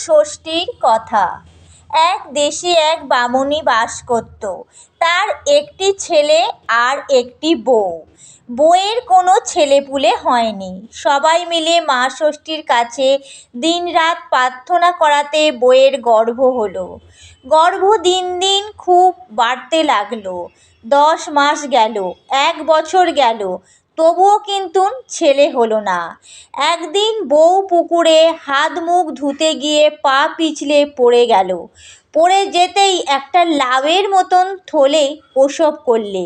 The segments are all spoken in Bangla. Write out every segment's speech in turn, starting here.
ষষ্ঠীর কথা। এক দেশে এক বামুনি বাস করত। তার একটি ছেলে আর একটি বউ। বউয়ের কোনো ছেলেপুলে হয়নি। সবাই মিলে মা ষষ্ঠীর কাছে দিনরাত প্রার্থনা করাতে বউয়ের গর্ভ হলো। গর্ভ দিন দিন খুব বাড়তে লাগলো। 10 মাস গেল, 1 বছর গেল, তবুও কিন্তু ছেলে হলো না। একদিন বউ পুকুরে হাত মুখ ধুতে গিয়ে পা পিছলে পড়ে গেল। পড়ে যেতেই একটা লাউয়ের মতন থলে প্রসব করলে।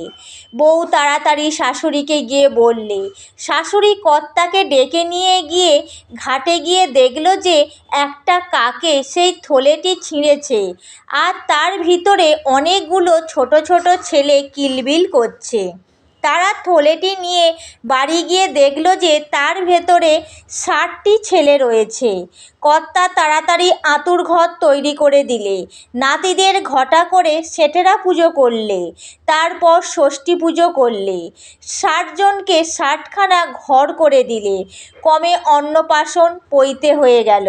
বউ তাড়াতাড়ি শাশুড়িকে গিয়ে বললে। শাশুড়ি কর্তাকে ডেকে নিয়ে গিয়ে ঘাটে গিয়ে দেখল যে একটা কাকে সেই থলেটি ছিঁড়েছে, আর তার ভিতরে অনেকগুলো ছোট ছোট ছেলে কিলবিল করছে। তারা থলেটি নিয়ে বাড়ি গিয়ে দেখল যে তার ভেতরে 60টি ছেলে রয়েছে। কর্তা তাড়াতাড়ি আঁতুড় ঘর তৈরি করে দিলে। নাতিদের ঘটা করে সেটেরা পুজো করলে। তারপর ষষ্ঠী পুজো করলে। 60 জনকে 60খানা ঘর করে দিলে। ক্রমে অন্নপ্রাশন পৈতে হয়ে গেল।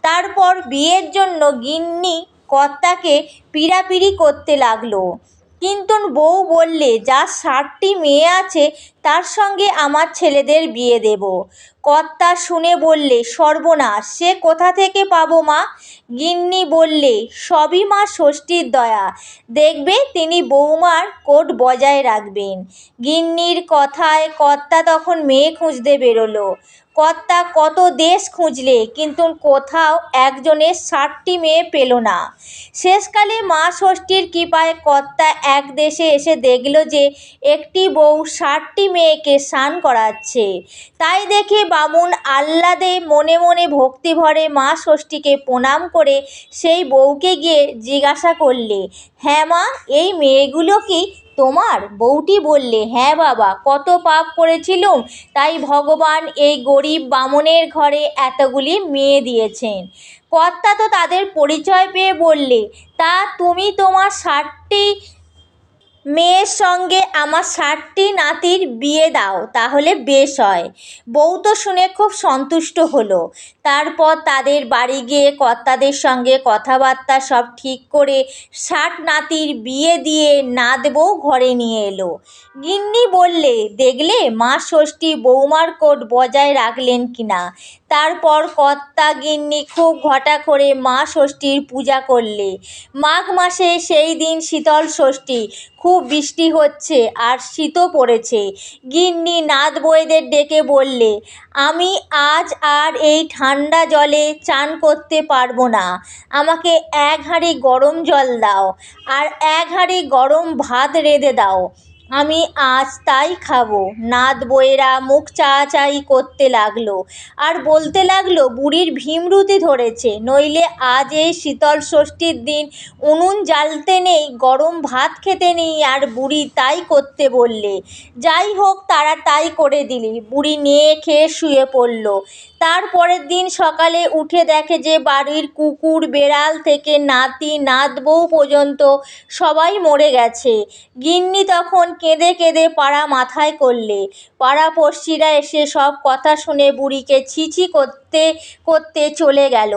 তারপর বিয়ের জন্য গিন্নি কর্তাকে পীড়াপিড়ি করতে লাগলো। কিন্তু বউ বললে, যার 60টি মেয়ে আছে তার সঙ্গে আমার ছেলেদের বিয়ে দেব। কর্তা শুনে বললে, সর্বনাশ, সে কোথা থেকে পাবো মা? গিন্নি বললে, সবই মা ষষ্ঠীর দয়া, দেখবে তিনি বৌমার কোট বজায় রাখবেন। গিন্নির কথায় কর্তা তখন মেয়ে খুঁজতে বেরোলো। কর্তা কত দেশ খুঁজলে, কিন্তু কোথাও একজনের 60টি মেয়ে পেল না। শেষকালে মা ষষ্ঠীর কৃপায় কর্তা এক দেশে এসে দেখল যে একটি বউ 60টি মেয়েকে স্নান করাচ্ছে। তাই দেখে বামুন আহ্লাদে মনে মনে ভক্তি ভরে মা ষষ্ঠীকে প্রণাম করে সেই বউকে গিয়ে জিজ্ঞাসা করলে, হ্যাঁ মা, এই মেয়েগুলো কি তোমার? বউটি বললে, হ্যাঁ বাবা, কত পাপ করেছিলুম, তাই ভগবান এই গরিব বামুনের ঘরে এতগুলি মেয়ে দিয়েছেন। কর্তা তো তাদের পরিচয় পেয়ে বললে, তা তুমি তোমার 60টি মেয়ের সঙ্গে আমার 60টি নাতির বিয়ে দাও, তাহলে বেশ হয়। বউ তো শুনে খুব সন্তুষ্ট হলো। তারপর তাদের বাড়ি গিয়ে কর্তাদের সঙ্গে কথাবার্তা সব ঠিক করে 60 নাতির বিয়ে দিয়ে নাত বউ ঘরে নিয়ে এলো। গিন্নি বললে, দেখলে মা ষষ্ঠী বৌমার কোট বজায় রাখলেন কিনা। তারপর কর্তা গিন্নি খুব ঘটা করে মা ষষ্ঠীর পূজা করলে। মাঘ মাসে সেই দিন শীতল ষষ্ঠী, খুব বৃষ্টি হচ্ছে আর শীতও পড়েছে। গিন্নি নাত বউদের ডেকে বললে, আমি আজ আর এই ঠান্ডা জলে চান করতে পারবো না। আমাকে 1 হাঁড়ি গরম জল দাও, আর 1 হাঁড়ি গরম ভাত রেঁধে দাও, আমি আজ তাই খাবো। নাত বউয়েরা মুখ চাওয়াচাই করতে লাগলো আর বলতে লাগলো, বুড়ির ভীমরুতি ধরেছে, নইলে আজ এই শীতল ষষ্ঠীর দিন উনুন জ্বালতে নেই, গরম ভাত খেতে নেই, আর বুড়ি তাই করতে বললে। যাই হোক, তারা তাই করে দিলি। বুড়ি নিয়ে খেয়ে শুয়ে পড়ল। তার পরের দিন সকালে উঠে দেখে যে বাড়ির কুকুর বেড়াল থেকে নাতি নাত বউ পর্যন্ত সবাই মরে গেছে। গিন্নি তখন কেঁদে কেঁদে পাড়া মাথায় করলে। পাড়াপড়শিরা এসে সব কথা শুনে বুড়িকে ছি ছি করতে করতে চলে গেল।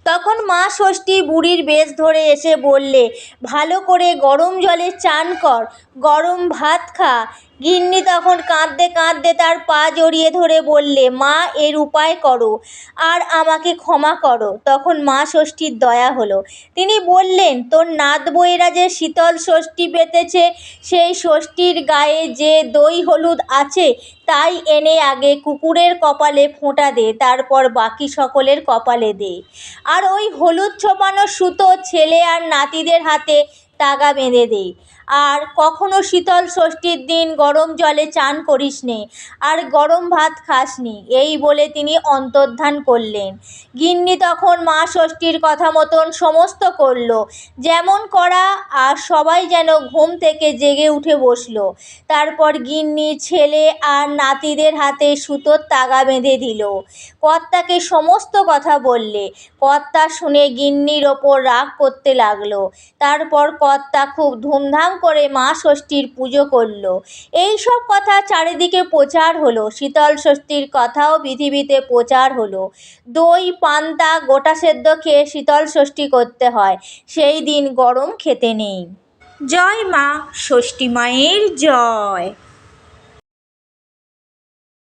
তখন মা ষষ্ঠী বুড়ির বেশ ধরে এসে বললে, ভালো করে গরম জলে চান কর, গরম ভাত খা। গিন্নি তখন কাঁদতে কাঁদতে তার পা জড়িয়ে ধরে বললে, মা, এর উপায় করো আর আমাকে ক্ষমা করো। তখন মা ষষ্ঠীর দয়া হলো। তিনি বললেন, তোর নাত বউয়েরা যে শীতল ষষ্ঠী পেতেছে, সেই ষষ্ঠীর গায়ে যে দই হলুদ আছে তাই এনে আগে কুকুরের কপালে ফোঁটা দে, তারপর বাকি সকলের কপালে দে। আর ওই হলুদ ছোপানো সুতো ছেলে আর নাতিদের হাতে তাগা বেঁধে দে। আর কখনো শীতল ষষ্ঠীর দিন গরম জলে চান করিস নে, আর গরম ভাত খাস নি। এই বলে তিনি অন্তর্ধান করলেন। গিন্নি তখন মা ষষ্ঠীর কথা মতন সমস্ত করল, যেমন করা, আর সবাই যেন ঘুম থেকে জেগে উঠে বসলো। তারপর গিন্নি ছেলে আর নাতিদের হাতে সুতোর তাগা বেঁধে দিল। কর্তাকে সমস্ত কথা বললে। কর্তা শুনে গিন্নির ওপর রাগ করতে লাগলো। তারপর কর্তা খুব ধুমধাম করে মা ষষ্ঠীর পুজো করলো। এই সব কথা চারিদিকে প্রচার হলো। শীতল ষষ্ঠীর কথাও পৃথিবীতে প্রচার হলো। দই পান্তা গোটা সেদ্ধ খেয়ে শীতল ষষ্ঠী করতে হয়, সেই দিন গরম খেতে নেই। জয় মা ষষ্ঠী মায়ের জয়।